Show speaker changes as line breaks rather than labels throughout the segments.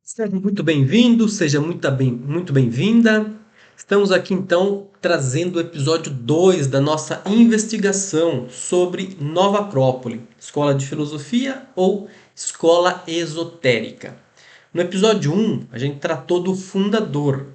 Seja muito bem-vindo, seja muito bem-vinda. Estamos aqui então trazendo o episódio 2 da nossa investigação sobre Nova Acrópole, escola de filosofia ou escola esotérica. No episódio 1, a gente tratou do fundador,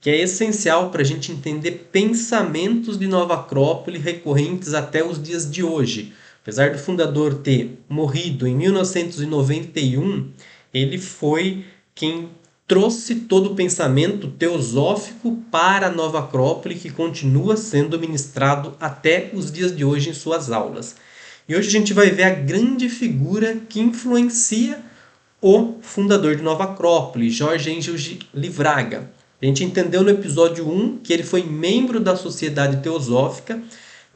que é essencial para a gente entender pensamentos de Nova Acrópole recorrentes até os dias de hoje. Apesar do fundador ter morrido em 1991, ele foi quem trouxe todo o pensamento teosófico para a Nova Acrópole, que continua sendo ministrado até os dias de hoje em suas aulas. E hoje a gente vai ver a grande figura que influencia o fundador de Nova Acrópole, Jorge Angel Livraga. A gente entendeu no episódio 1 que ele foi membro da Sociedade Teosófica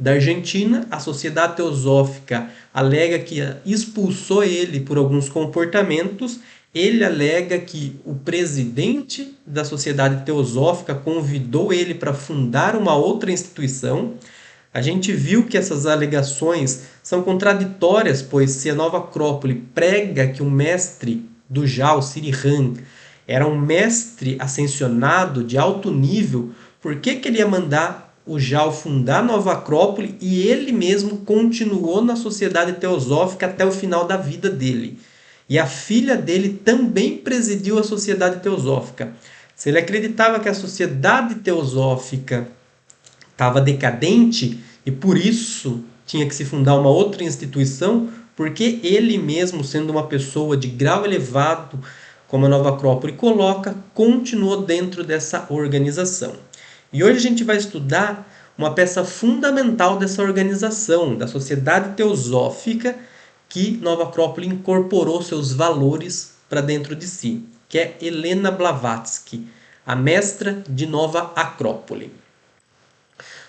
da Argentina. A Sociedade Teosófica alega que expulsou ele por alguns comportamentos. Ele alega que o presidente da Sociedade Teosófica convidou ele para fundar uma outra instituição. A gente viu que essas alegações são contraditórias, pois se a Nova Acrópole prega que o mestre do Jao, Siri Han, era um mestre ascensionado de alto nível, por que ele ia mandar o Jao fundar a Nova Acrópole e ele mesmo continuou na Sociedade Teosófica até o final da vida dele? E a filha dele também presidiu a Sociedade Teosófica. Se ele acreditava que a Sociedade Teosófica estava decadente e por isso tinha que se fundar uma outra instituição, porque ele mesmo, sendo uma pessoa de grau elevado, como a Nova Acrópole coloca, continuou dentro dessa organização. E hoje a gente vai estudar uma peça fundamental dessa organização, da Sociedade Teosófica, que Nova Acrópole incorporou seus valores para dentro de si, que é Helena Blavatsky, a mestra de Nova Acrópole.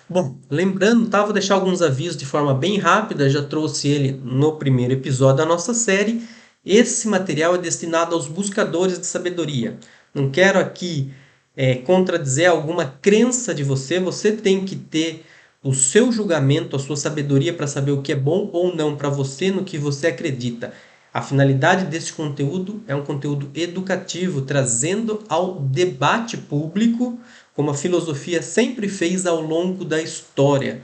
Bom, lembrando, tá? Vou deixar alguns avisos de forma bem rápida, já trouxe ele no primeiro episódio da nossa série. Esse material é destinado aos buscadores de sabedoria. Não quero aqui contradizer alguma crença de você, você tem que ter o seu julgamento, a sua sabedoria para saber o que é bom ou não para você, no que você acredita. A finalidade desse conteúdo é um conteúdo educativo, trazendo ao debate público, como a filosofia sempre fez ao longo da história,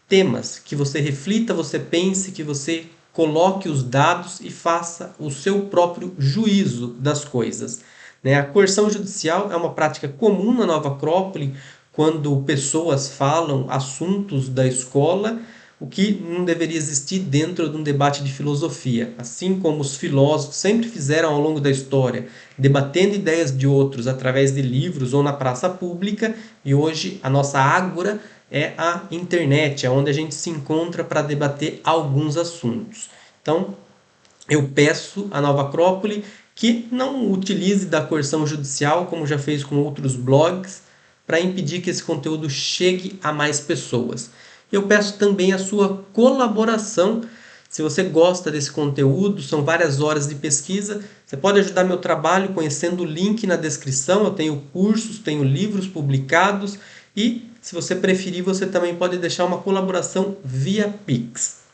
temas que você reflita, você pense, que você coloque os dados e faça o seu próprio juízo das coisas. A coerção judicial é uma prática comum na Nova Acrópole, quando pessoas falam assuntos da escola, o que não deveria existir dentro de um debate de filosofia. Assim como os filósofos sempre fizeram ao longo da história, debatendo ideias de outros através de livros ou na praça pública, e hoje a nossa ágora é a internet, é onde a gente se encontra para debater alguns assuntos. Então, eu peço à Nova Acrópole que não utilize da coerção judicial, como já fez com outros blogs, para impedir que esse conteúdo chegue a mais pessoas. Eu peço também a sua colaboração. Se você gosta desse conteúdo, são várias horas de pesquisa, você pode ajudar meu trabalho conhecendo o link na descrição. Eu tenho cursos, tenho livros publicados e, se você preferir, você também pode deixar uma colaboração via Pix.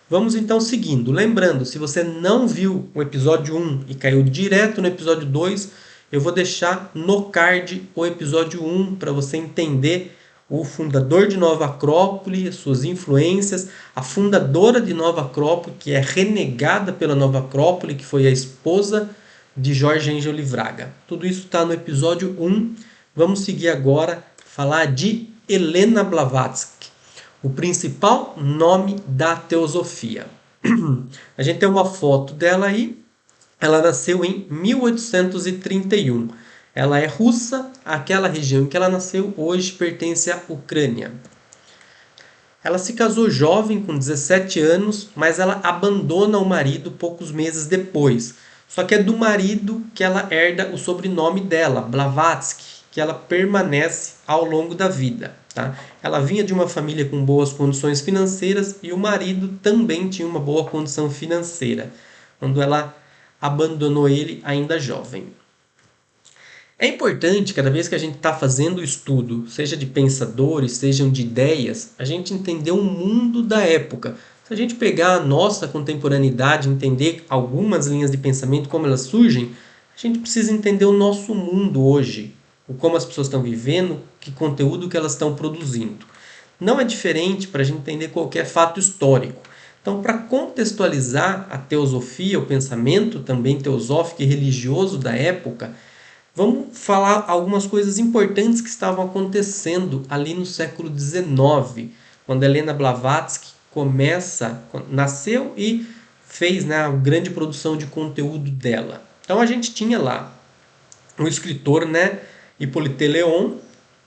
Vamos então seguindo. Lembrando, se você não viu o episódio 1 e caiu direto no episódio 2, eu vou deixar no card o episódio 1 para você entender o fundador de Nova Acrópole, as suas influências, a fundadora de Nova Acrópole, que é renegada pela Nova Acrópole, que foi a esposa de Jorge Angel Livraga. Tudo isso está no episódio 1. Vamos seguir agora falar de Helena Blavatsky, o principal nome da teosofia. A gente tem uma foto dela aí. Ela nasceu em 1831. Ela é russa, aquela região em que ela nasceu hoje pertence à Ucrânia. Ela se casou jovem, com 17 anos, mas ela abandona o marido poucos meses depois. Só que é do marido que ela herda o sobrenome dela, Blavatsky, que ela permanece ao longo da vida. Tá? Ela vinha de uma família com boas condições financeiras e o marido também tinha uma boa condição financeira, quando ela abandonou ele ainda jovem. É importante, cada vez que a gente está fazendo o estudo, seja de pensadores, sejam de ideias, a gente entender o mundo da época. Se a gente pegar a nossa contemporaneidade, entender algumas linhas de pensamento, como elas surgem, a a gente precisa entender o nosso mundo hoje, o como as pessoas estão vivendo, que conteúdo que elas estão produzindo. Não é diferente para a gente entender qualquer fato histórico. Então, para contextualizar a teosofia, o pensamento também teosófico e religioso da época, vamos falar algumas coisas importantes que estavam acontecendo ali no século XIX, quando Helena Blavatsky nasceu e fez, né, a grande produção de conteúdo dela. Então a gente tinha lá um escritor, né, Hippolyte Léon,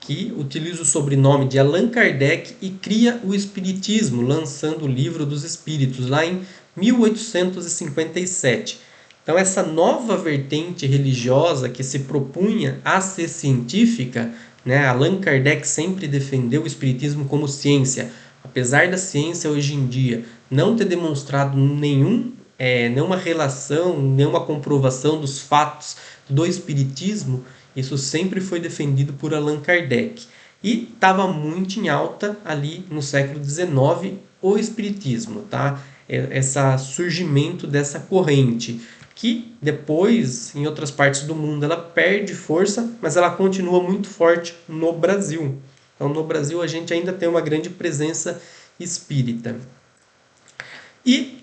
que utiliza o sobrenome de Allan Kardec e cria o Espiritismo, lançando o Livro dos Espíritos, lá em 1857. Então, essa nova vertente religiosa que se propunha a ser científica, né, Allan Kardec sempre defendeu o Espiritismo como ciência, apesar da ciência hoje em dia não ter demonstrado nenhuma relação, nenhuma comprovação dos fatos do Espiritismo, isso sempre foi defendido por Allan Kardec. E estava muito em alta ali no século XIX o Espiritismo, tá? Esse surgimento dessa corrente, que depois, em outras partes do mundo, ela perde força, mas ela continua muito forte no Brasil. Então, no Brasil, a gente ainda tem uma grande presença espírita. E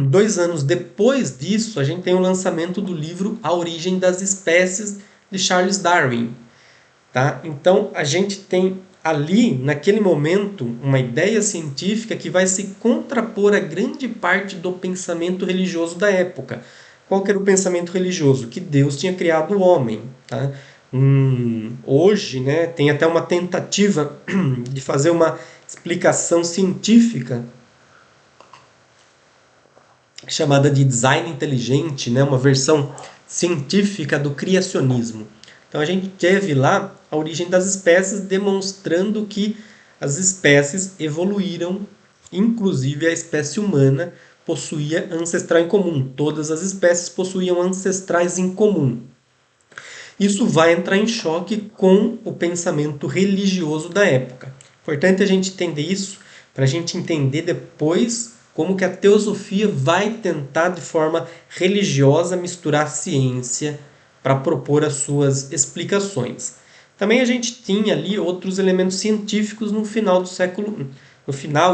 2 anos depois disso, a gente tem o lançamento do livro A Origem das Espécies, de Charles Darwin. Tá? Então, a gente tem ali, naquele momento, uma ideia científica que vai se contrapor a grande parte do pensamento religioso da época. Qual que era o pensamento religioso? Que Deus tinha criado o homem. Tá? Hoje, né, tem até uma tentativa de fazer uma explicação científica chamada de design inteligente, né, uma versão científica do criacionismo. Então a gente teve lá a origem das espécies, demonstrando que as espécies evoluíram, inclusive a espécie humana possuía ancestral em comum. Todas as espécies possuíam ancestrais em comum. Isso vai entrar em choque com o pensamento religioso da época. Importante a gente entender isso para a gente entender depois como que a teosofia vai tentar de forma religiosa misturar ciência para propor as suas explicações. Também a gente tinha ali outros elementos científicos no final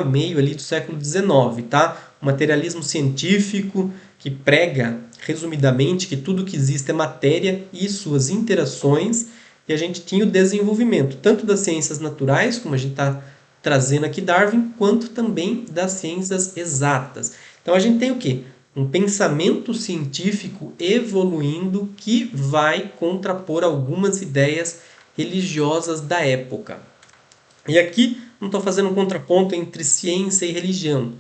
e meio ali do século XIX, tá? O materialismo científico que prega resumidamente que tudo que existe é matéria e suas interações, e a gente tinha o desenvolvimento tanto das ciências naturais, como a gente está trazendo aqui Darwin, quanto também das ciências exatas. Então a gente tem o quê? Um pensamento científico evoluindo que vai contrapor algumas ideias religiosas da época. E aqui não estou fazendo um contraponto entre ciência e religião.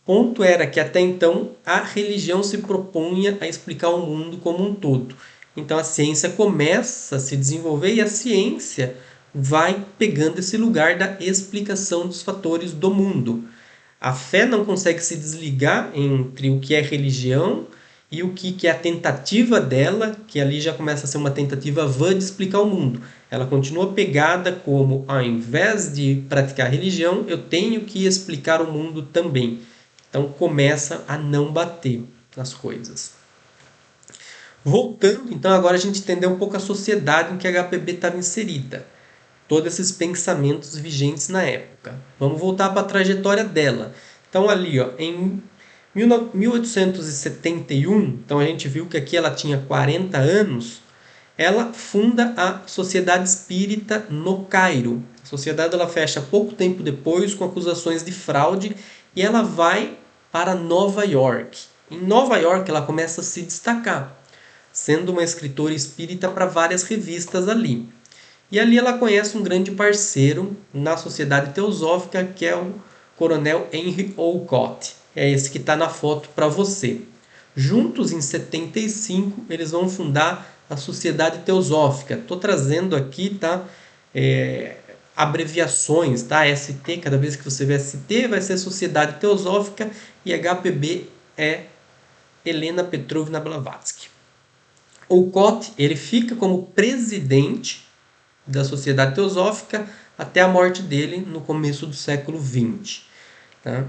O ponto era que até então a religião se propunha a explicar o mundo como um todo. Então a ciência começa a se desenvolver e a ciência vai pegando esse lugar da explicação dos fatores do mundo. A fé não consegue se desligar entre o que é religião e o que é a tentativa dela, que ali já começa a ser uma tentativa vã de explicar o mundo. Ela continua pegada como, ao invés de praticar religião, eu tenho que explicar o mundo também. Então começa a não bater nas coisas. Voltando, então agora a gente entendeu um pouco a sociedade em que a HPB estava inserida. Todos esses pensamentos vigentes na época. Vamos voltar para a trajetória dela. Então ali, ó, em 1871, então a gente viu que aqui ela tinha 40 anos, ela funda a Sociedade Espírita no Cairo. A sociedade ela fecha pouco tempo depois com acusações de fraude e ela vai para Nova York. Em Nova York ela começa a se destacar, sendo uma escritora espírita para várias revistas ali. E ali ela conhece um grande parceiro na Sociedade Teosófica, que é o Coronel Henry Olcott. É esse que está na foto para você. Juntos, em 75, eles vão fundar a Sociedade Teosófica. Estou trazendo aqui, tá? Abreviações, tá? ST, cada vez que você vê ST, vai ser Sociedade Teosófica, e HPB é Helena Petrovna Blavatsky. Olcott, ele fica como presidente da Sociedade Teosófica até a morte dele no começo do século XX. Tá?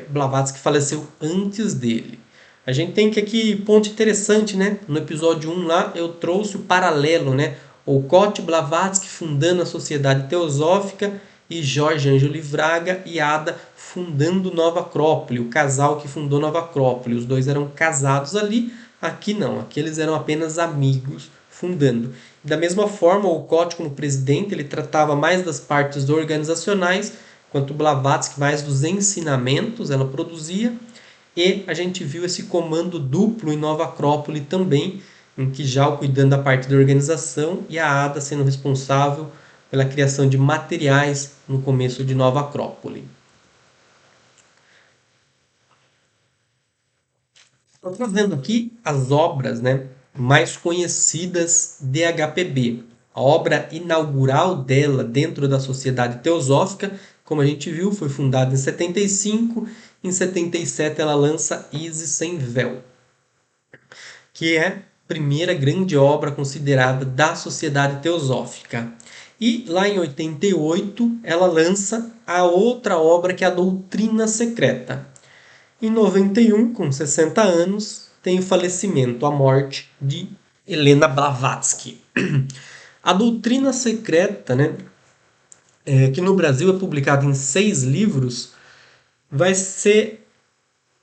Blavatsky faleceu antes dele. A gente tem que aqui, ponto interessante, né? No episódio 1 lá, eu trouxe o paralelo, né? Olcott Blavatsky fundando a Sociedade Teosófica e Jorge Ângelo Livraga e Ada fundando Nova Acrópole, o casal que fundou Nova Acrópole. Os dois eram casados ali, aqui não, aqui eles eram apenas amigos fundando. Da mesma forma, Olcott como presidente, ele tratava mais das partes organizacionais, enquanto Blavatsky mais dos ensinamentos ela produzia. E a gente viu esse comando duplo em Nova Acrópole também, em que Jal cuidando da parte da organização e a Ada sendo responsável pela criação de materiais no começo de Nova Acrópole. Estou trazendo aqui as obras, né, mais conhecidas de HPB. A obra inaugural dela dentro da Sociedade Teosófica, como a gente viu, foi fundada em 75. Em 77 ela lança Isis Sem Véu, que é a primeira grande obra considerada da Sociedade Teosófica. E lá em 88 ela lança a outra obra que é a Doutrina Secreta. Em 91, com 60 anos, tem o falecimento, a morte de Helena Blavatsky. A Doutrina Secreta, né, que no Brasil é publicada em 6 livros, vai ser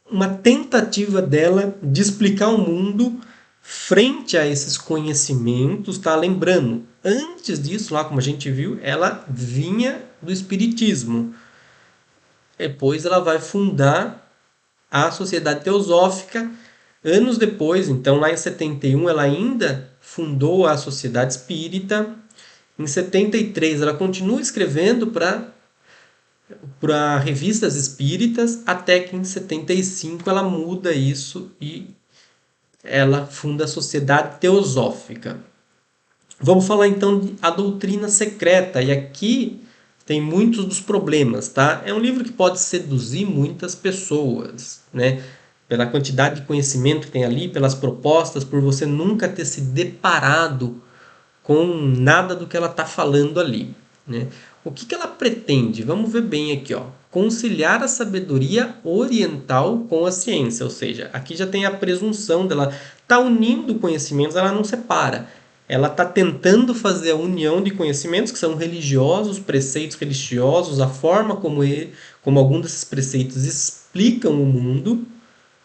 uma tentativa dela de explicar o mundo frente a esses conhecimentos, tá? Lembrando, antes disso, lá como a gente viu, ela vinha do Espiritismo. Depois ela vai fundar a Sociedade Teosófica. Anos depois, então lá em 71, ela ainda fundou a Sociedade Espírita. Em 73, ela continua escrevendo para revistas espíritas, até que em 75 ela muda isso e ela funda a Sociedade Teosófica. Vamos falar então de A Doutrina Secreta, e aqui tem muitos dos problemas, tá? É um livro que pode seduzir muitas pessoas, né? Pela quantidade de conhecimento que tem ali, pelas propostas, por você nunca ter se deparado com nada do que ela está falando ali, né? O que, que ela pretende? Vamos ver bem aqui, ó. Conciliar a sabedoria oriental com a ciência, ou seja, aqui já tem a presunção dela tá unindo conhecimentos, ela não separa. Ela está tentando fazer a união de conhecimentos que são religiosos, preceitos religiosos, a forma como alguns desses preceitos explicam o mundo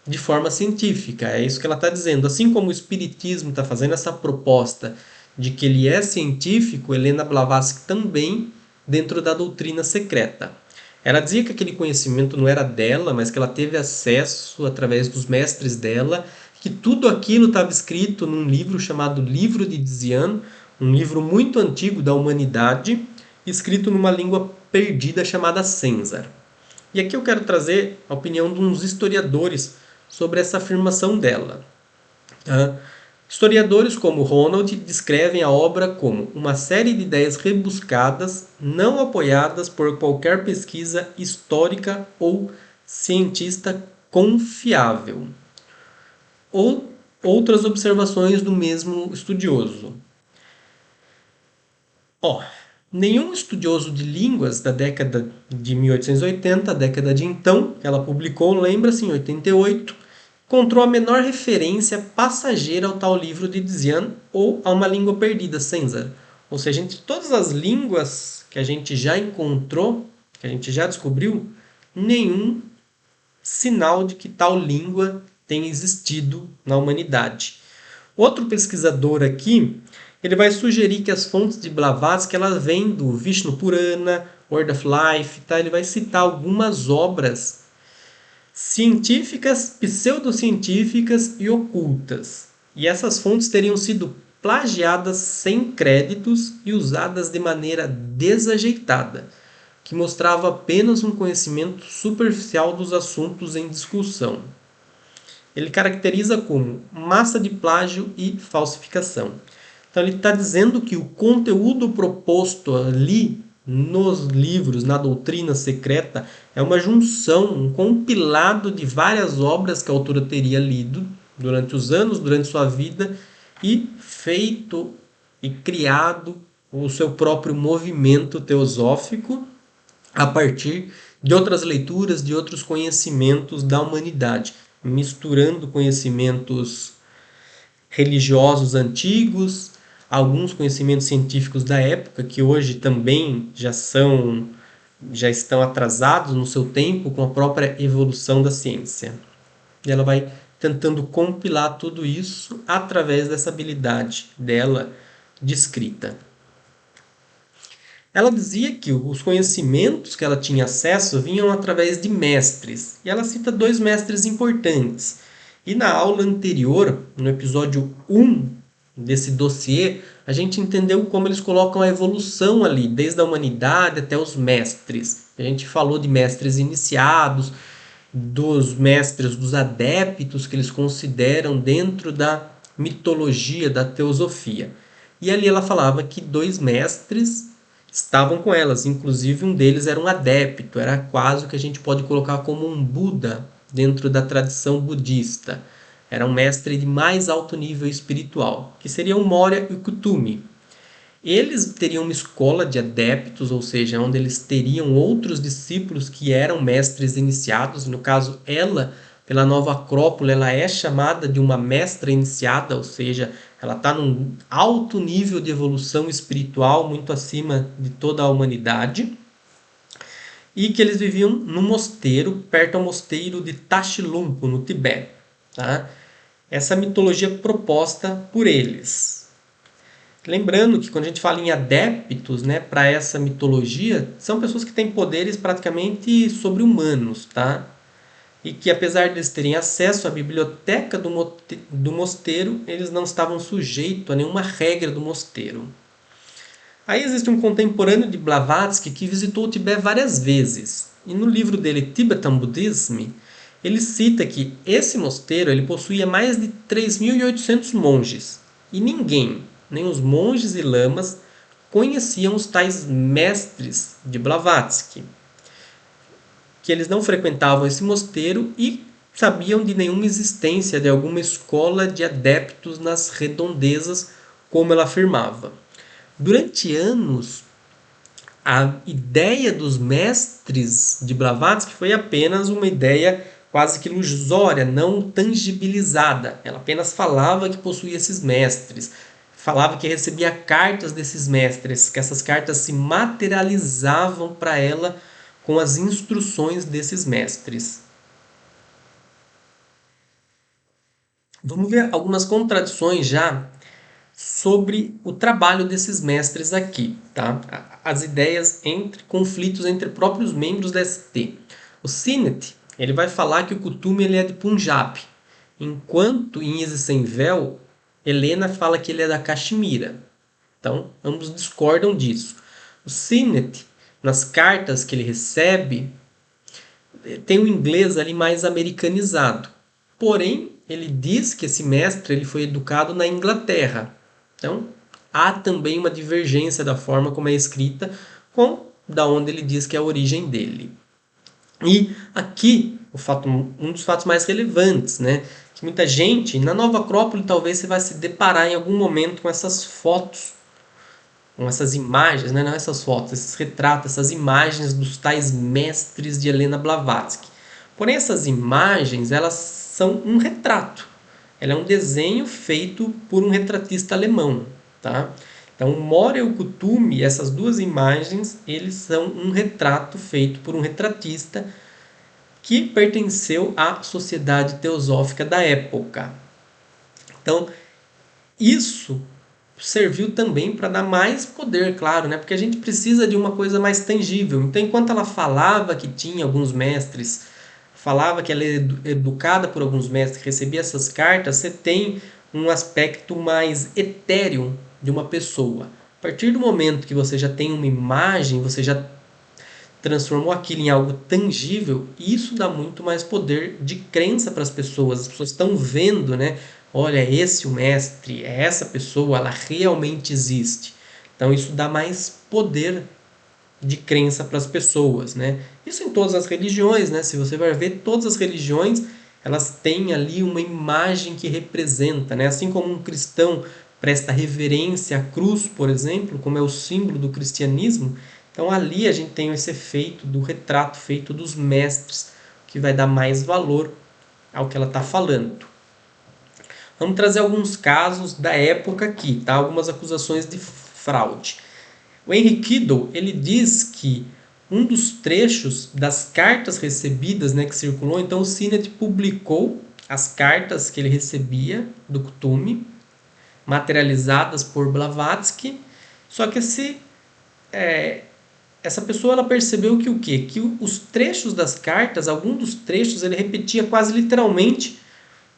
de forma científica. É isso que ela está dizendo. Assim como o Espiritismo está fazendo essa proposta de que ele é científico, Helena Blavatsky também, dentro da doutrina secreta. Ela dizia que aquele conhecimento não era dela, mas que ela teve acesso através dos mestres dela, que tudo aquilo estava escrito num livro chamado Livro de Dzian, um livro muito antigo da humanidade, escrito numa língua perdida chamada Censar. E aqui eu quero trazer a opinião de uns historiadores sobre essa afirmação dela. Historiadores como Ronald descrevem a obra como uma série de ideias rebuscadas, não apoiadas por qualquer pesquisa histórica ou cientista confiável. Ou outras observações do mesmo estudioso. Nenhum estudioso de línguas da década de 1880, a década de então, que ela publicou, lembra-se, em 88, encontrou a menor referência passageira ao tal livro de Dzian ou a uma língua perdida, Censar. Ou seja, entre todas as línguas que a gente já encontrou, que a gente já descobriu, nenhum sinal de que tal língua tenha existido na humanidade. Outro pesquisador aqui, ele vai sugerir que as fontes de Blavatsky elas vêm do Vishnu Purana, Word of Life, tá? Ele vai citar algumas obras científicas, pseudocientíficas e ocultas. E essas fontes teriam sido plagiadas sem créditos e usadas de maneira desajeitada, que mostrava apenas um conhecimento superficial dos assuntos em discussão. Ele caracteriza como massa de plágio e falsificação. Então ele está dizendo que o conteúdo proposto ali nos livros, na doutrina secreta, é uma junção, um compilado de várias obras que a autora teria lido durante os anos, durante sua vida, e feito e criado o seu próprio movimento teosófico a partir de outras leituras, de outros conhecimentos da humanidade. misturando conhecimentos religiosos antigos, alguns conhecimentos científicos da época, que hoje também já estão atrasados no seu tempo com a própria evolução da ciência. E ela vai tentando compilar tudo isso através dessa habilidade dela de escrita. Ela dizia que os conhecimentos que ela tinha acesso vinham através de mestres. E ela cita dois mestres importantes. E na aula anterior, no episódio 1 desse dossiê, a gente entendeu como eles colocam a evolução ali, desde a humanidade até os mestres. A gente falou de mestres iniciados, dos mestres, dos adeptos que eles consideram dentro da mitologia, da teosofia. E ali ela falava que dois mestres estavam com elas, inclusive um deles era um adepto, era quase o que a gente pode colocar como um Buda dentro da tradição budista. Era um mestre de mais alto nível espiritual, que seria o Moria e o Kutumi. Eles teriam uma escola de adeptos, ou seja, onde eles teriam outros discípulos que eram mestres iniciados. No caso, ela, pela Nova Acrópole, ela é chamada de uma mestra iniciada, ou seja, ela está num alto nível de evolução espiritual, muito acima de toda a humanidade. E que eles viviam num mosteiro, perto ao mosteiro de Tashilhunpo, no Tibete. Tá? Essa mitologia proposta por eles. Lembrando que quando a gente fala em adeptos, né, para essa mitologia, são pessoas que têm poderes praticamente sobre-humanos, tá? E que apesar de eles terem acesso à biblioteca do mosteiro, eles não estavam sujeitos a nenhuma regra do mosteiro. Aí existe um contemporâneo de Blavatsky que visitou o Tibete várias vezes. E no livro dele, Tibetan Buddhism, ele cita que esse mosteiro ele possuía mais de 3.800 monges. E ninguém, nem os monges e lamas, conheciam os tais mestres de Blavatsky. Que eles não frequentavam esse mosteiro e sabiam de nenhuma existência de alguma escola de adeptos nas redondezas, como ela afirmava. Durante anos, a ideia dos mestres de Blavatsky foi apenas uma ideia quase que ilusória, não tangibilizada. Ela apenas falava que possuía esses mestres, falava que recebia cartas desses mestres, que essas cartas se materializavam para ela com as instruções desses mestres. Vamos ver algumas contradições já sobre o trabalho desses mestres aqui, tá? As ideias conflitos entre próprios membros da ST. O Sinnett, ele vai falar que o Kutumi ele é de Punjab, enquanto em Isis Sem Véu, Helena fala que ele é da Caxemira. Então, ambos discordam disso. O Sinnett, nas cartas que ele recebe, tem um inglês ali mais americanizado. Porém, ele diz que esse mestre ele foi educado na Inglaterra. Então, há também uma divergência da forma como é escrita com da onde ele diz que é a origem dele. E aqui, um dos fatos mais relevantes, né? Que muita gente, na Nova Acrópole, talvez você vai se deparar em algum momento com essas fotos, com essas imagens, né? Não essas fotos, esses retratos, essas imagens dos tais mestres de Helena Blavatsky. Porém, essas imagens, elas são um retrato. Ela é um desenho feito por um retratista alemão, tá? Então, o Moria e o Kutumi, essas duas imagens, eles são um retrato feito por um retratista que pertenceu à sociedade teosófica da época. Então, isso serviu também para dar mais poder, claro, né? Porque a gente precisa de uma coisa mais tangível. Então, enquanto ela falava que tinha alguns mestres, falava que ela é educada por alguns mestres, recebia essas cartas, você tem um aspecto mais etéreo de uma pessoa. A partir do momento que você já tem uma imagem, você já transformou aquilo em algo tangível, isso dá muito mais poder de crença para as pessoas. As pessoas estão vendo, né? Olha, esse o mestre, é essa pessoa, ela realmente existe. Então isso dá mais poder de crença para as pessoas, né? Isso em todas as religiões, né? Se você vai ver, todas as religiões, elas têm ali uma imagem que representa, né? Assim como um cristão presta reverência à cruz, por exemplo, como é o símbolo do cristianismo, então ali a gente tem esse efeito do retrato feito dos mestres, que vai dar mais valor ao que ela está falando. Vamos trazer alguns casos da época aqui, tá? Algumas acusações de fraude. O Henry Kiddle, ele diz que um dos trechos das cartas recebidas, né, que circulou, então o Sinnett publicou as cartas que ele recebia do Kuthumi, materializadas por Blavatsky, só que essa pessoa ela percebeu que o quê? Que os trechos das cartas, alguns dos trechos, ele repetia quase literalmente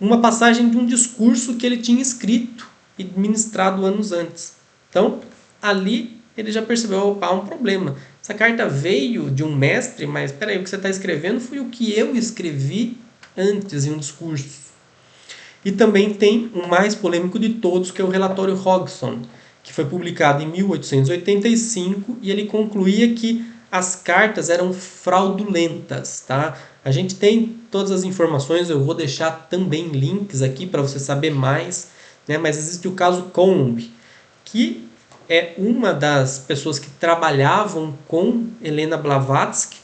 uma passagem de um discurso que ele tinha escrito e ministrado anos antes. Então, ali ele já percebeu, opa, há um problema. Essa carta veio de um mestre, mas espera aí, o que você está escrevendo foi o que eu escrevi antes em um discurso. E também tem o mais polêmico de todos, que é o relatório Hodgson, que foi publicado em 1885 e ele concluía que as cartas eram fraudulentas. Tá? A gente tem todas as informações, eu vou deixar também links aqui para você saber mais, né? Mas existe o caso Combe, que é uma das pessoas que trabalhavam com Helena Blavatsky,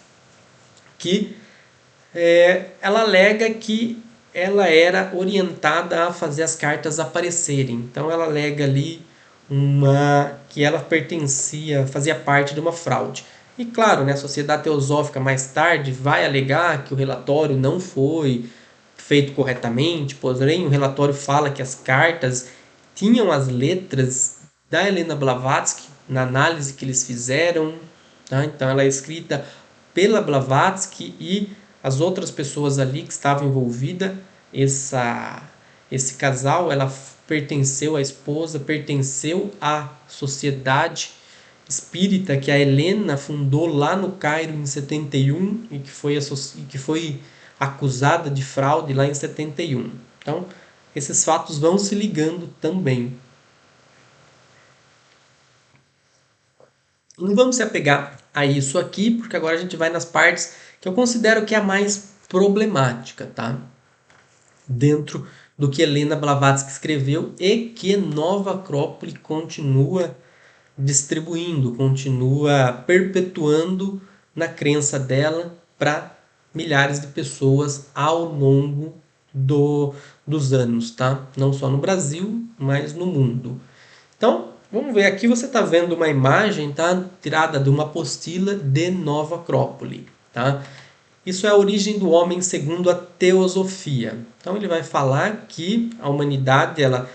que ela alega que ela era orientada a fazer as cartas aparecerem. Então ela alega ali que ela fazia parte de uma fraude. E claro, né, a Sociedade Teosófica mais tarde vai alegar que o relatório não foi feito corretamente, porém o relatório fala que as cartas tinham as letras da Helena Blavatsky na análise que eles fizeram. Tá? Então ela é escrita pela Blavatsky e as outras pessoas ali que estavam envolvidas. Esse casal, ela pertenceu, a esposa pertenceu à sociedade espírita que a Helena fundou lá no Cairo em 71 e que foi acusada de fraude lá em 71. Então, esses fatos vão se ligando também. Não vamos se apegar a isso aqui, porque agora a gente vai nas partes que eu considero que é a mais problemática, tá? Dentro do que Helena Blavatsky escreveu e que Nova Acrópole continua distribuindo, continua perpetuando na crença dela para milhares de pessoas ao longo dos anos, tá? Não só no Brasil, mas no mundo. Então, vamos ver aqui, você está vendo uma imagem, tá? Tirada de uma apostila de Nova Acrópole, tá? Isso é a origem do homem segundo a teosofia. Então ele vai falar que a humanidade ela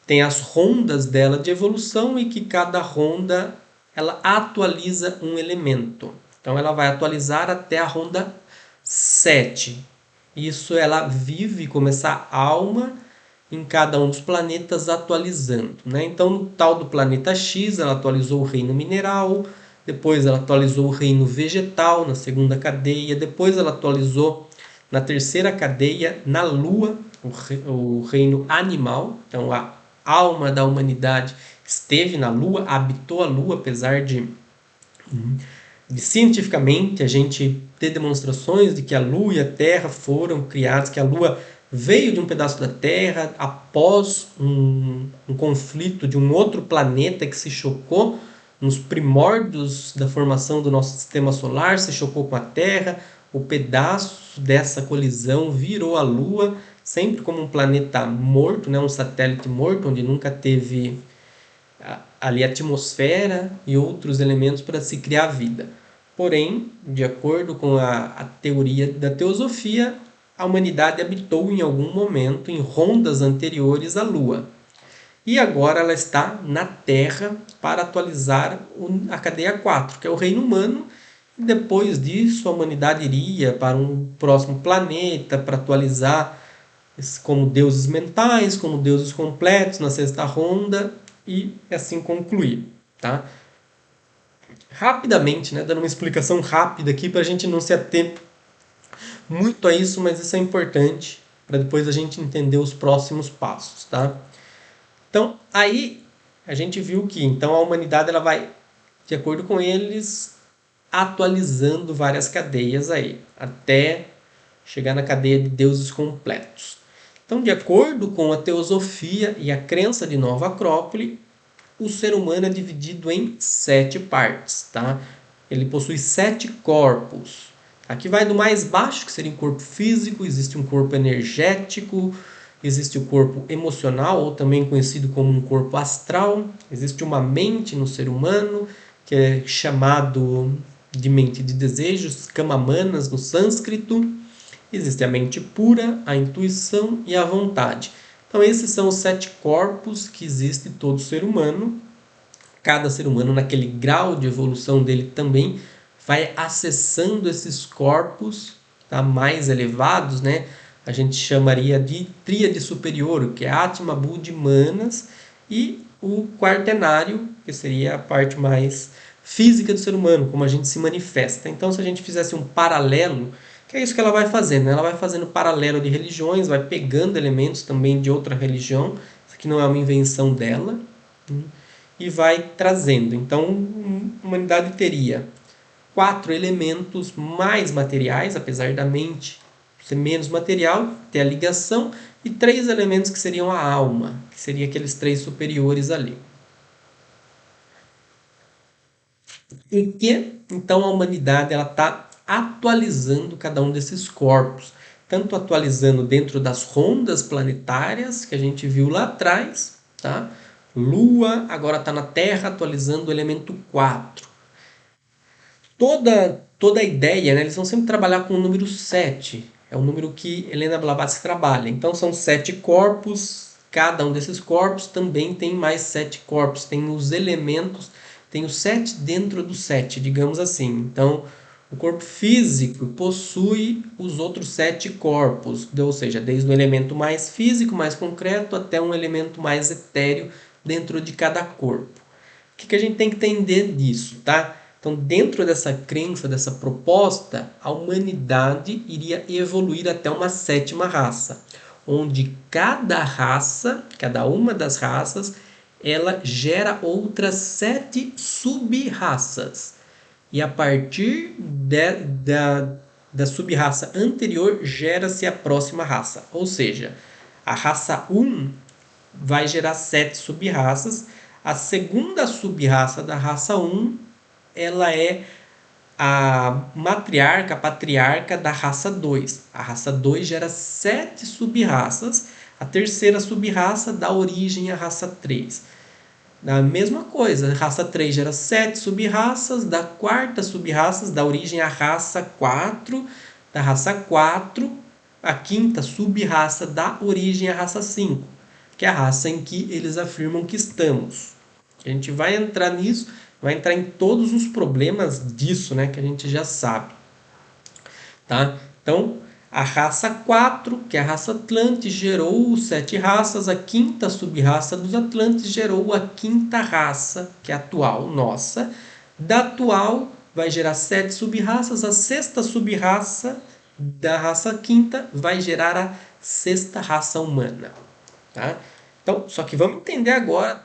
tem as rondas dela de evolução e que cada ronda ela atualiza um elemento. Então ela vai atualizar até a ronda 7. Isso ela vive como essa alma em cada um dos planetas atualizando. Né? Então no tal do planeta X ela atualizou o reino mineral, depois ela atualizou o reino vegetal na segunda cadeia, depois ela atualizou na terceira cadeia na Lua, o reino animal. Então a alma da humanidade esteve na Lua, habitou a Lua, apesar de cientificamente a gente ter demonstrações de que a Lua e a Terra foram criadas, que a Lua veio de um pedaço da Terra após um conflito de um outro planeta que se chocou nos primórdios da formação do nosso sistema solar, se chocou com a Terra, o pedaço dessa colisão virou a Lua, sempre como um planeta morto, né, um satélite morto, onde nunca teve ali atmosfera e outros elementos para se criar vida. Porém, de acordo com a teoria da teosofia, a humanidade habitou em algum momento, em rondas anteriores, a Lua. E agora ela está na Terra para atualizar a cadeia 4, que é o reino humano. E depois disso, a humanidade iria para um próximo planeta para atualizar como deuses mentais, como deuses completos na sexta ronda e assim concluir. Tá? Rapidamente, né, dando uma explicação rápida aqui para a gente não se ater muito a isso, mas isso é importante para depois a gente entender os próximos passos. Tá? Então, aí a gente viu que então a humanidade ela vai, de acordo com eles, atualizando várias cadeias aí, até chegar na cadeia de deuses completos. Então, de acordo com a teosofia e a crença de Nova Acrópole, o ser humano é dividido em 7 partes. Tá? Ele possui 7 corpos. Aqui vai do mais baixo, que seria um corpo físico, existe um corpo energético, existe o corpo emocional, ou também conhecido como um corpo astral, existe uma mente no ser humano, que é chamado de mente de desejos, kamamanas no sânscrito. Existe a mente pura, a intuição e a vontade. Então esses são os 7 corpos que existe em todo ser humano. Cada ser humano, naquele grau de evolução dele também, vai acessando esses corpos, tá, mais elevados, né? A gente chamaria de tríade superior, que é Atma, Buddhi, Manas, e o quaternário, que seria a parte mais física do ser humano, como a gente se manifesta. Então, se a gente fizesse um paralelo, que é isso que ela vai fazendo, né? Ela vai fazendo paralelo de religiões, vai pegando elementos também de outra religião, isso aqui não é uma invenção dela, e vai trazendo. Então, a humanidade teria 4 elementos mais materiais, apesar da mente ser menos material, ter a ligação, e 3 elementos que seriam a alma, que seriam aqueles 3 superiores ali. E que, então, a humanidade está atualizando cada um desses corpos, tanto atualizando dentro das rondas planetárias, que a gente viu lá atrás, tá? Lua agora está na Terra, atualizando o elemento 4. Toda a ideia, né, eles vão sempre trabalhar com o número 7. É o número que Helena Blavatsky trabalha. Então são 7 corpos, cada um desses corpos também tem mais 7 corpos, tem os elementos, tem o 7 dentro do 7, digamos assim. Então, o corpo físico possui os outros 7 corpos, ou seja, desde o elemento mais físico, mais concreto, até um elemento mais etéreo dentro de cada corpo. O que a gente tem que entender disso, tá? Então, dentro dessa crença, dessa proposta, a humanidade iria evoluir até uma 7ª raça, onde cada raça, cada uma das raças, ela gera outras 7 sub-raças. E a partir da sub-raça anterior, gera-se a próxima raça. Ou seja, a raça 1 vai gerar 7 sub-raças. A segunda sub-raça da raça 1, ela é a matriarca, a patriarca da raça 2. A raça 2 gera 7 sub-raças. A terceira sub-raça dá origem à raça 3. A mesma coisa, a raça 3 gera 7 sub-raças, da quarta sub-raça dá origem à raça 4, da raça 4, a quinta sub-raça dá origem à raça 5, que é a raça em que eles afirmam que estamos. A gente vai entrar nisso, vai entrar em todos os problemas disso, né, que a gente já sabe. Tá? Então, a raça 4, que é a raça Atlante, gerou 7 raças. A quinta sub-raça dos Atlantes gerou a quinta raça, que é a atual, nossa. Da atual vai gerar 7 sub-raças. A sexta sub-raça da raça quinta vai gerar a sexta raça humana. Tá? Então, só que vamos entender agora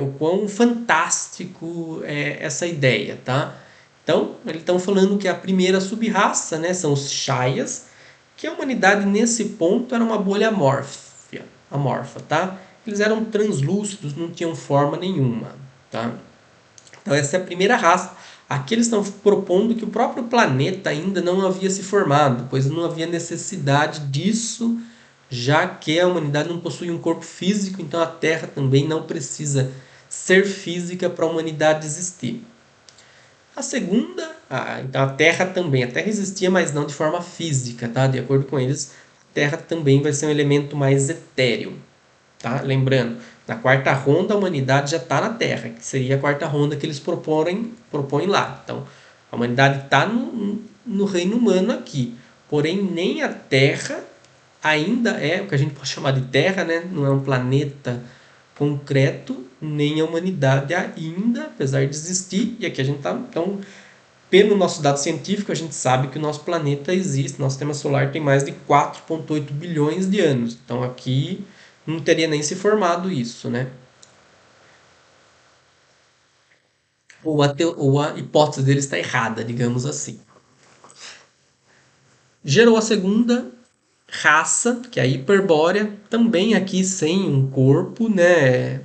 o quão fantástico é essa ideia, tá? Então, eles estão falando que a primeira sub-raça, né, são os Shayas, que a humanidade nesse ponto era uma bolha amorfa, tá? Eles eram translúcidos, não tinham forma nenhuma, tá? Então essa é a primeira raça. Aqui eles estão propondo que o próprio planeta ainda não havia se formado, pois não havia necessidade disso, já que a humanidade não possui um corpo físico, então a Terra também não precisa ser física para a humanidade existir. A segunda, então a Terra também. A Terra existia, mas não de forma física, tá? De acordo com eles, a Terra também vai ser um elemento mais etéreo, tá? Lembrando, na quarta ronda a humanidade já está na Terra, que seria a quarta ronda que eles propõem lá. Então, a humanidade está no reino humano aqui, porém nem a Terra ainda é o que a gente pode chamar de Terra, né? Não é um planeta concreto, nem a humanidade ainda, apesar de existir, e aqui a gente está, então, pelo nosso dado científico, a gente sabe que o nosso planeta existe, nosso sistema solar tem mais de 4,8 bilhões de anos, então aqui não teria nem se formado isso, né? Ou a hipótese dele está errada, digamos assim. Gerou a segunda raça, que é a hiperbórea, também aqui sem um corpo, né?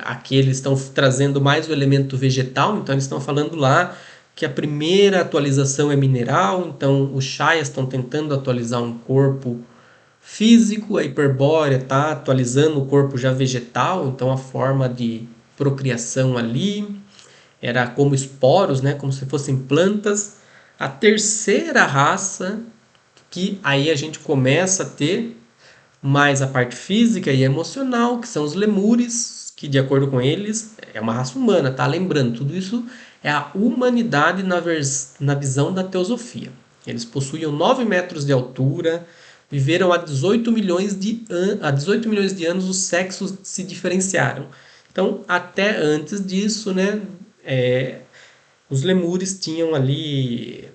Aqui eles estão trazendo mais o elemento vegetal, então eles estão falando lá que a primeira atualização é mineral, então os Shaias estão tentando atualizar um corpo físico, a Hiperbórea está atualizando o corpo já vegetal, então a forma de procriação ali era como esporos, né, como se fossem plantas. A terceira raça, que aí a gente começa a ter mais a parte física e emocional, que são os lemures, que de acordo com eles é uma raça humana, tá? Lembrando, tudo isso é a humanidade na visão da teosofia. Eles possuíam 9 metros de altura, viveram há 18 milhões de anos, os sexos se diferenciaram. Então, até antes disso, né, os lemures tinham ali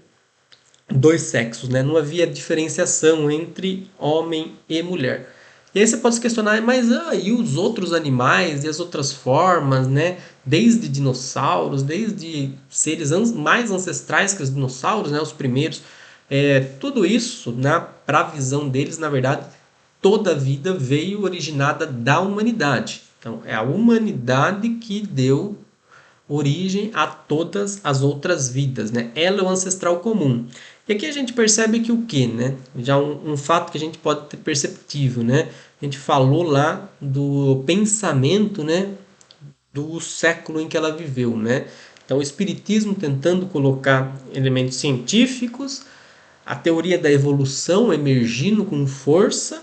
dois sexos, né? Não havia diferenciação entre homem e mulher. E aí você pode se questionar, mas e os outros animais e as outras formas, né? Desde dinossauros, desde seres mais ancestrais que os dinossauros, né? Os primeiros. Tudo isso, para a visão deles, na verdade, toda a vida veio originada da humanidade. Então, é a humanidade que deu origem a todas as outras vidas, né? Ela é o ancestral comum. E aqui a gente percebe que o quê, né? Já um fato que a gente pode ter perceptível, né? A gente falou lá do pensamento, né? Do século em que ela viveu, né? Então o espiritismo tentando colocar elementos científicos, a teoria da evolução emergindo com força,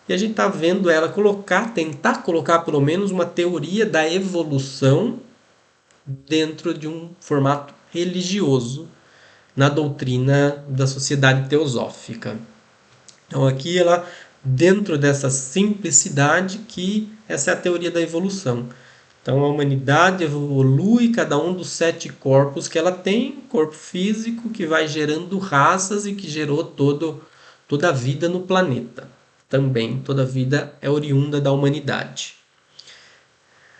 e a gente está vendo ela tentar colocar pelo menos uma teoria da evolução dentro de um formato religioso na doutrina da sociedade teosófica. Então aqui ela, dentro dessa simplicidade, que essa é a teoria da evolução. Então a humanidade evolui cada um dos 7 corpos que ela tem, corpo físico que vai gerando raças e que gerou toda a vida no planeta. Também toda a vida é oriunda da humanidade.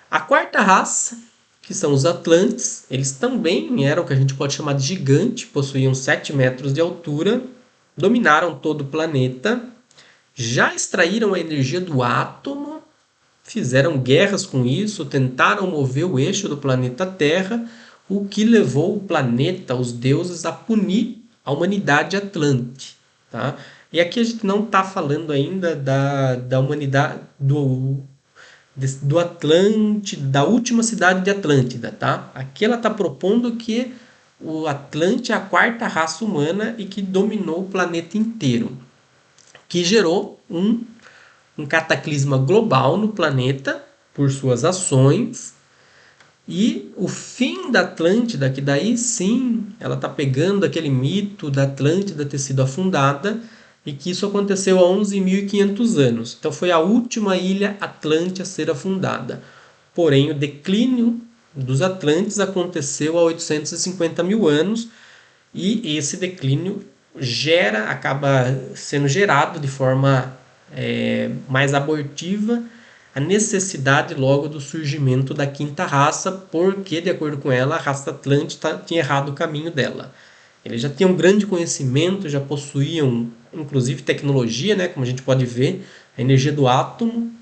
A quarta raça, que são os Atlantes, eles também eram o que a gente pode chamar de gigante, possuíam 7 metros de altura, dominaram todo o planeta, já extraíram a energia do átomo, fizeram guerras com isso, tentaram mover o eixo do planeta Terra, o que levou o planeta, os deuses, a punir a humanidade atlante. Tá? E aqui a gente não está falando ainda da humanidade, do Atlântida, da última cidade de Atlântida, tá? Aqui ela está propondo que o Atlante é a quarta raça humana e que dominou o planeta inteiro, que gerou um cataclisma global no planeta por suas ações, e o fim da Atlântida, que daí sim ela está pegando aquele mito da Atlântida ter sido afundada, e que isso aconteceu há 11.500 anos. Então foi a última ilha Atlante a ser afundada. Porém, o declínio dos Atlantes aconteceu há 850 mil anos, e esse declínio acaba sendo gerado de forma mais abortiva a necessidade logo do surgimento da quinta raça, porque, de acordo com ela, a raça Atlante tinha errado o caminho dela. Eles já tinham grande conhecimento, já possuíam, inclusive, tecnologia, né, como a gente pode ver, a energia do átomo.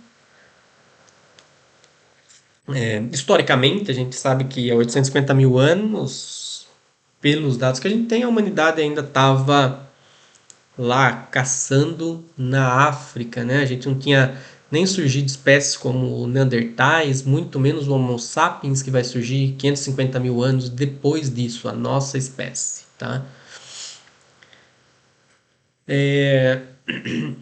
Historicamente, a gente sabe que há 850 mil anos, pelos dados que a gente tem, a humanidade ainda estava lá caçando na África, né? A gente não tinha nem surgido espécies como Neandertais, muito menos o Homo sapiens, que vai surgir 550 mil anos depois disso, a nossa espécie, tá?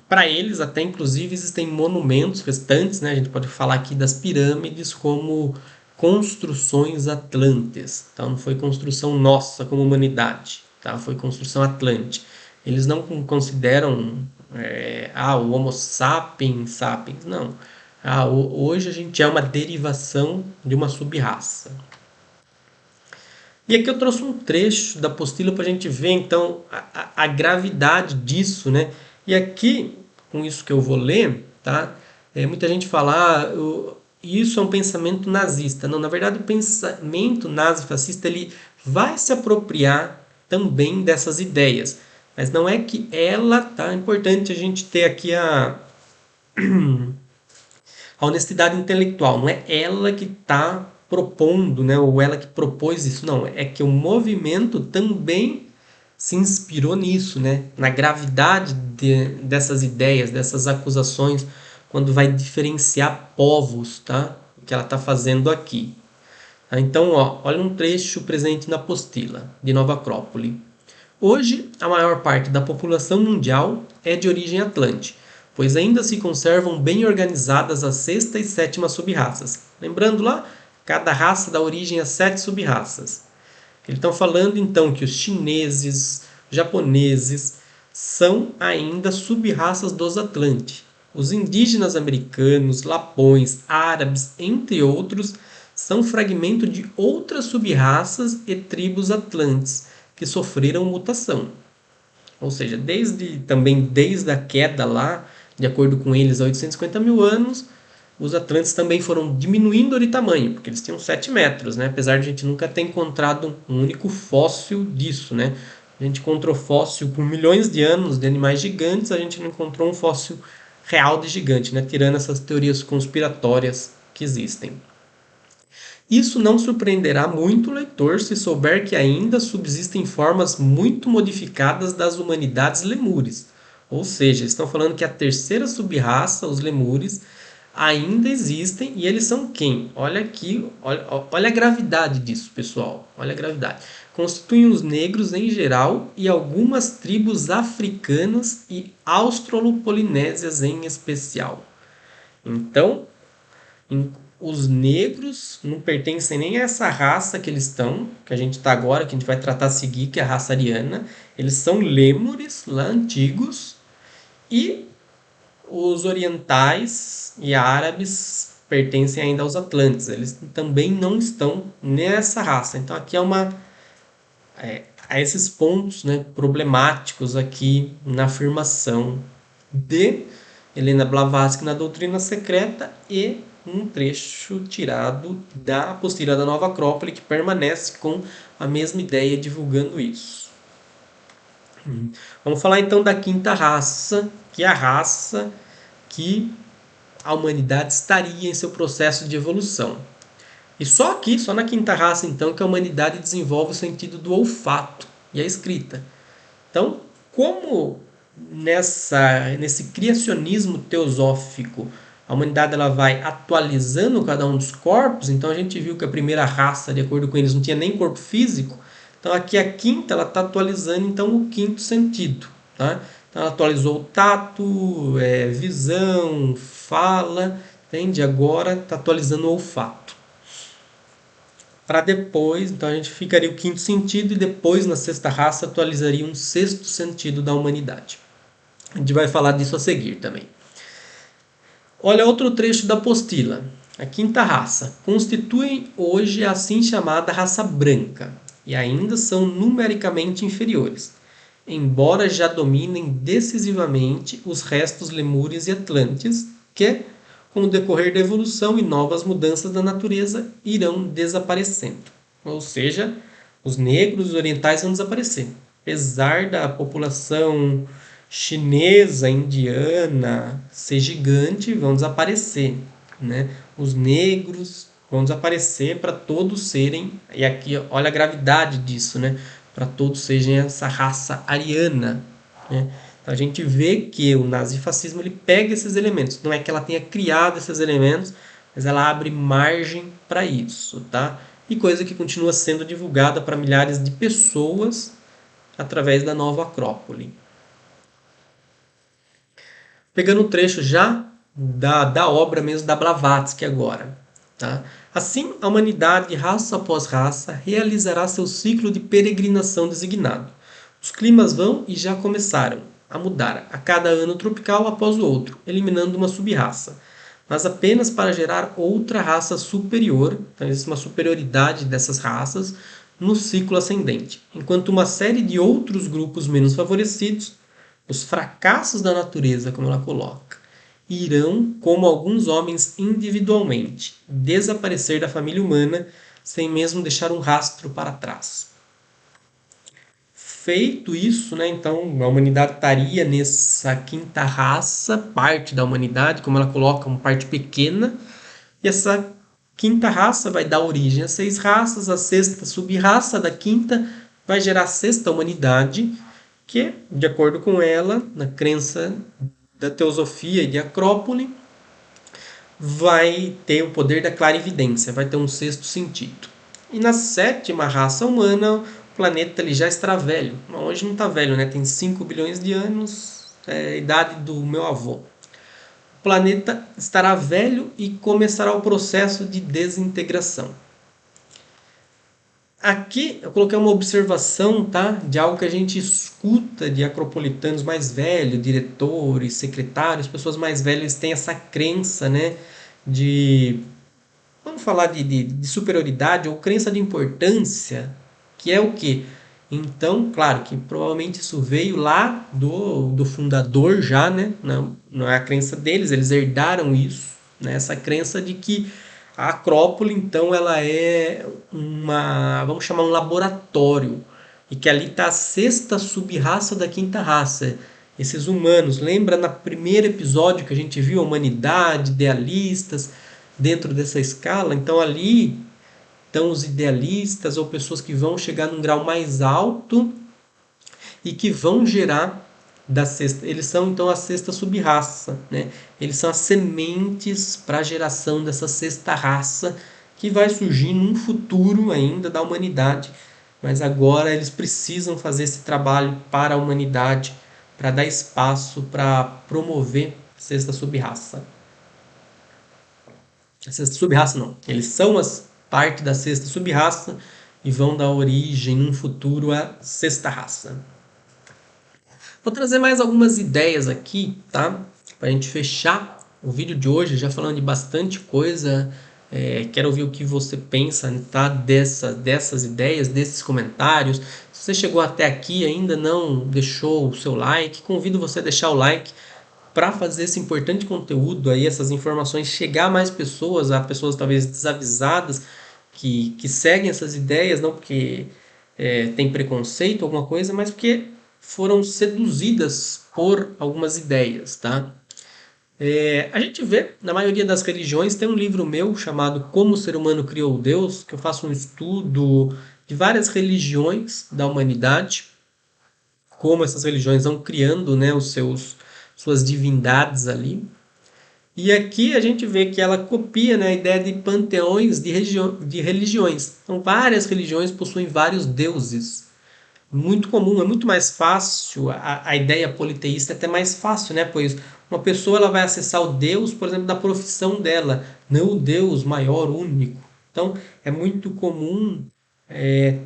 Para eles, até inclusive, existem monumentos restantes, né? A gente pode falar aqui das pirâmides como construções atlantes, tá? Não foi construção nossa como humanidade, tá? Foi construção atlante. Eles não consideram o Homo sapiens sapiens, não. Hoje a gente é uma derivação de uma sub-raça. E aqui eu trouxe um trecho da apostila para a gente ver, então, a gravidade disso, né? E aqui, com isso que eu vou ler, tá? Muita gente fala, isso é um pensamento nazista. Não, na verdade, o pensamento nazi-fascista, ele vai se apropriar também dessas ideias. Mas não é que ela, tá? É importante a gente ter aqui a honestidade intelectual. Não é ela que está propondo, né, ou ela que propôs isso, não, é que o movimento também se inspirou nisso, né, na gravidade dessas ideias, dessas acusações, quando vai diferenciar povos, tá? O que ela está fazendo aqui. Então, ó, olha um trecho presente na apostila de Nova Acrópole. Hoje, a maior parte da população mundial é de origem atlante, pois ainda se conservam bem organizadas as sexta e sétima sub-raças. Lembrando lá, cada raça dá origem a 7 sub-raças. Eles estão falando então que os chineses, japoneses, são ainda sub-raças dos Atlantes. Os indígenas americanos, lapões, árabes, entre outros, são fragmento de outras sub-raças e tribos atlantes que sofreram mutação. Ou seja, desde a queda lá, de acordo com eles, há 850 mil anos, os Atlantes também foram diminuindo de tamanho, porque eles tinham 7 metros, né? Apesar de a gente nunca ter encontrado um único fóssil disso, né? A gente encontrou fóssil com milhões de anos de animais gigantes, a gente não encontrou um fóssil real de gigante, né? Tirando essas teorias conspiratórias que existem. Isso não surpreenderá muito o leitor se souber que ainda subsistem formas muito modificadas das humanidades lemures. Ou seja, estão falando que a terceira subraça, os lemures, ainda existem e eles são quem? Olha aqui, olha a gravidade disso, pessoal. Olha a gravidade. Constituem os negros em geral e algumas tribos africanas e australopolinésias em especial. Então, os negros não pertencem nem a essa raça que eles estão, que a gente está agora, que a gente vai tratar a seguir, que é a raça ariana. Eles são lêmures, lá antigos, e os orientais e árabes pertencem ainda aos atlantes. Eles também não estão nessa raça. Então aqui há esses pontos, né, problemáticos aqui na afirmação de Helena Blavatsky na Doutrina Secreta e um trecho tirado da apostila da Nova Acrópole que permanece com a mesma ideia divulgando isso. Vamos falar então da quinta raça, que é a raça que a humanidade estaria em seu processo de evolução. E só aqui, só na quinta raça então, que a humanidade desenvolve o sentido do olfato e a escrita. Então, como nesse criacionismo teosófico a humanidade ela vai atualizando cada um dos corpos, então a gente viu que a primeira raça, de acordo com eles, não tinha nem corpo físico, então aqui a quinta ela está atualizando então o quinto sentido. Tá? Então ela atualizou o tato, visão, fala, entende? Agora está atualizando o olfato. Para depois, então a gente ficaria o quinto sentido e depois na sexta raça atualizaria um sexto sentido da humanidade. A gente vai falar disso a seguir também. Olha outro trecho da apostila. A quinta raça. Constituem hoje a assim chamada raça branca e ainda são numericamente inferiores, embora já dominem decisivamente os restos lemúrios e atlantes que, com o decorrer da evolução e novas mudanças da natureza, irão desaparecendo. Ou seja, os negros e orientais vão desaparecer. Apesar da população chinesa, indiana ser gigante, vão desaparecer. Né? Os negros vão desaparecer para todos serem, e aqui olha a gravidade disso, né? Para todos sejam essa raça ariana. Né? Então a gente vê que o nazifascismo ele pega esses elementos. Não é que ela tenha criado esses elementos, mas ela abre margem para isso. Tá? E coisa que continua sendo divulgada para milhares de pessoas através da Nova Acrópole. Pegando o trecho já da obra mesmo da Blavatsky agora. Tá? Assim, a humanidade, raça após raça, realizará seu ciclo de peregrinação designado. Os climas vão e já começaram a mudar a cada ano tropical após o outro, eliminando uma sub-raça, mas apenas para gerar outra raça superior, então existe uma superioridade dessas raças no ciclo ascendente, enquanto uma série de outros grupos menos favorecidos, os fracassos da natureza, como ela coloca, irão, como alguns homens individualmente, desaparecer da família humana sem mesmo deixar um rastro para trás. Feito isso, né, então a humanidade estaria nessa quinta raça, parte da humanidade, como ela coloca, uma parte pequena, e essa quinta raça vai dar origem a 6 raças, a sexta sub-raça da quinta vai gerar a sexta humanidade, que, de acordo com ela, na crença da teosofia e de Acrópole, vai ter o poder da clarividência, vai ter um sexto sentido. E na sétima raça humana, o planeta ele já estará velho. Hoje não está velho, né? Tem 5 bilhões de anos, é a idade do meu avô. O planeta estará velho e começará o processo de desintegração. Aqui eu coloquei uma observação, tá, de algo que a gente escuta de acropolitanos mais velhos, diretores, secretários, pessoas mais velhas têm essa crença, né, de, vamos falar de superioridade ou crença de importância, que é o quê? Então, claro que provavelmente isso veio lá do fundador já, né, não é a crença deles, eles herdaram isso, né, essa crença de que a Acrópole, então, ela é vamos chamar um laboratório, e que ali está a sexta sub-raça da quinta raça. Esses humanos, lembra no primeiro episódio que a gente viu a humanidade, idealistas, dentro dessa escala? Então ali estão os idealistas ou pessoas que vão chegar num grau mais alto e que vão gerar da sexta. Eles são então a sexta sub-raça, né? Eles são as sementes para a geração dessa sexta raça que vai surgir num futuro ainda da humanidade. Mas agora eles precisam fazer esse trabalho para a humanidade, para dar espaço para promover a sexta sub-raça. A sexta sub-raça não. Eles são parte da sexta sub-raça e vão dar origem num futuro à sexta raça. Vou trazer mais algumas ideias aqui, tá? Para a gente fechar o vídeo de hoje, já falando de bastante coisa. Quero ouvir o que você pensa, tá? Dessas ideias, desses comentários. Se você chegou até aqui e ainda não deixou o seu like, convido você a deixar o like para fazer esse importante conteúdo aí, essas informações chegar a mais pessoas, a pessoas talvez desavisadas que seguem essas ideias, não porque tem preconceito, alguma coisa, mas porque foram seduzidas por algumas ideias, tá? A gente vê, na maioria das religiões, tem um livro meu chamado Como o Ser Humano Criou Deus, que eu faço um estudo de várias religiões da humanidade, como essas religiões vão criando, né, suas divindades ali. E aqui a gente vê que ela copia, né, a ideia de panteões de religiões. Então, várias religiões possuem vários deuses. Muito comum, é muito mais fácil, a ideia politeísta é até mais fácil, né? Pois uma pessoa ela vai acessar o Deus, por exemplo, da profissão dela, não o Deus maior, único. Então, é muito comum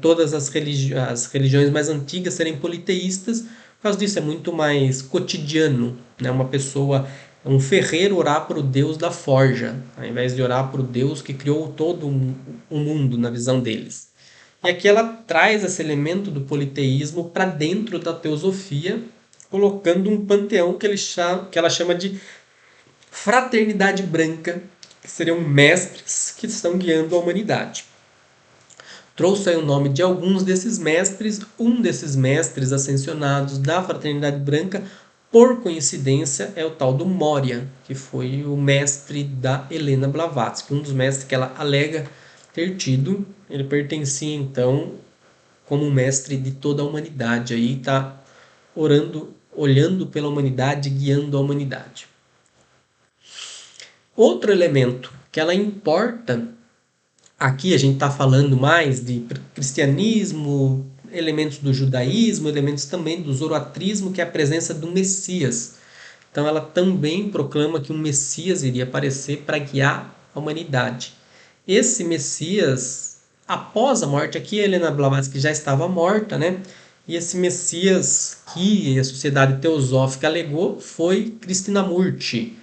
todas as religiões mais antigas serem politeístas, por causa disso é muito mais cotidiano, né? Uma pessoa, um ferreiro orar para o Deus da forja, ao invés de orar para o Deus que criou todo o mundo na visão deles. E aqui ela traz esse elemento do politeísmo para dentro da teosofia, colocando um panteão que ela chama de fraternidade branca, que seriam mestres que estão guiando a humanidade. Trouxe aí o nome de alguns desses mestres, um desses mestres ascensionados da fraternidade branca, por coincidência, é o tal do Moria, que foi o mestre da Helena Blavatsky, um dos mestres que ela alega ter tido. Ele pertencia então como mestre de toda a humanidade, aí está orando, olhando pela humanidade, guiando a humanidade. Outro elemento que ela importa, aqui a gente está falando mais de cristianismo, elementos do judaísmo, elementos também do zoroatrismo, que é a presença do Messias. Então ela também proclama que um Messias iria aparecer para guiar a humanidade. Esse Messias, após a morte, aqui a Helena Blavatsky já estava morta, né? E esse Messias que a sociedade teosófica alegou foi Krishnamurti.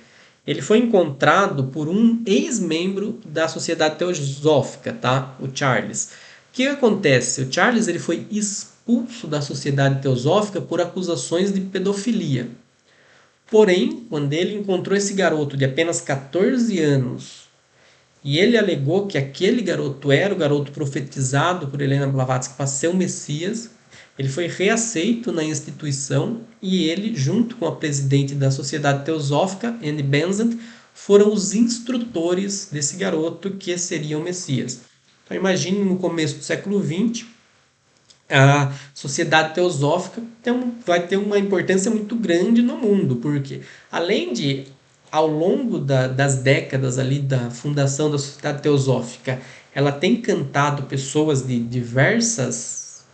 Ele foi encontrado por um ex-membro da sociedade teosófica, tá? O Charles. O que acontece? O Charles ele foi expulso da sociedade teosófica por acusações de pedofilia. Porém, quando ele encontrou esse garoto de apenas 14 anos, e ele alegou que aquele garoto era o garoto profetizado por Helena Blavatsky para ser o Messias, ele foi reaceito na instituição e ele, junto com a presidente da Sociedade Teosófica, Anne Besant, foram os instrutores desse garoto que seria o Messias. Então imagine no começo do século XX, a sociedade teosófica vai ter uma importância muito grande no mundo, porque além de, ao longo das décadas ali da fundação da sociedade teosófica, ela tem encantado pessoas de diversas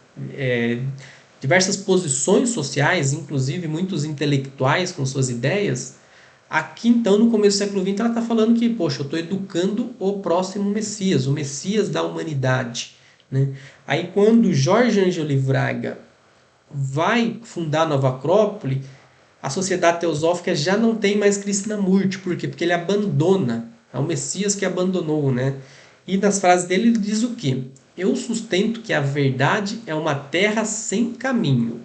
posições sociais, inclusive muitos intelectuais com suas ideias. Aqui, então, no começo do século XX, ela está falando que, poxa, eu estou educando o próximo Messias, o Messias da humanidade. Né? Aí, quando Jorge Ângelo Braga vai fundar a Nova Acrópole, a sociedade teosófica já não tem mais Krishnamurti. Por quê? Porque ele abandona. É o Messias que abandonou. Né? E nas frases dele ele diz o quê? Eu sustento que a verdade é uma terra sem caminho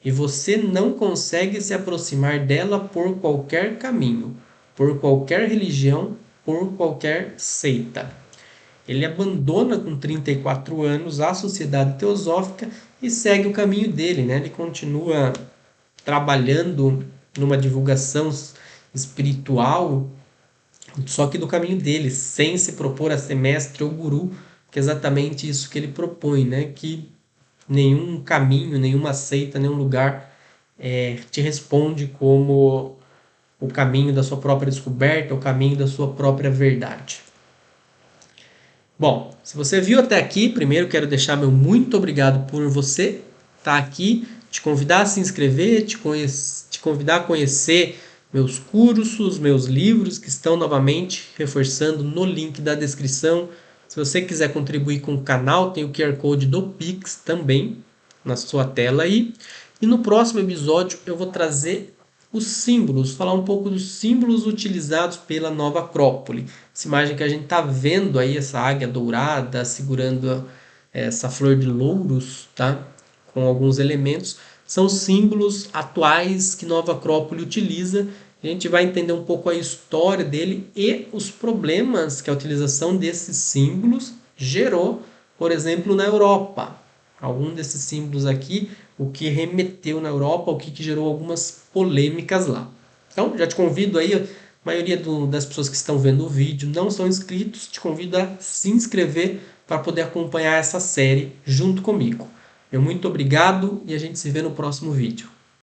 e você não consegue se aproximar dela por qualquer caminho, por qualquer religião, por qualquer seita. Ele abandona com 34 anos a sociedade teosófica e segue o caminho dele, né? Ele continua trabalhando numa divulgação espiritual, só que do caminho dele, sem se propor a ser mestre ou guru, que é exatamente isso que ele propõe, né? Que nenhum caminho, nenhuma seita, nenhum lugar te responde como o caminho da sua própria descoberta, o caminho da sua própria verdade. Bom, se você viu até aqui, primeiro quero deixar meu muito obrigado por você estar aqui, te convidar a se inscrever, te convidar a conhecer meus cursos, meus livros que estão novamente reforçando no link da descrição. Se você quiser contribuir com o canal, tem o QR Code do Pix também na sua tela aí. E no próximo episódio eu vou trazer os símbolos, falar um pouco dos símbolos utilizados pela Nova Acrópole. Essa imagem que a gente está vendo aí, essa águia dourada segurando essa flor de louros, tá? Com alguns elementos, são símbolos atuais que Nova Acrópole utiliza. A gente vai entender um pouco a história dele e os problemas que a utilização desses símbolos gerou, por exemplo, na Europa. Algum desses símbolos aqui, o que remeteu na Europa, o que gerou algumas polêmicas lá. Então, já te convido aí, a maioria das pessoas que estão vendo o vídeo não são inscritos, te convido a se inscrever para poder acompanhar essa série junto comigo. Meu muito obrigado e a gente se vê no próximo vídeo.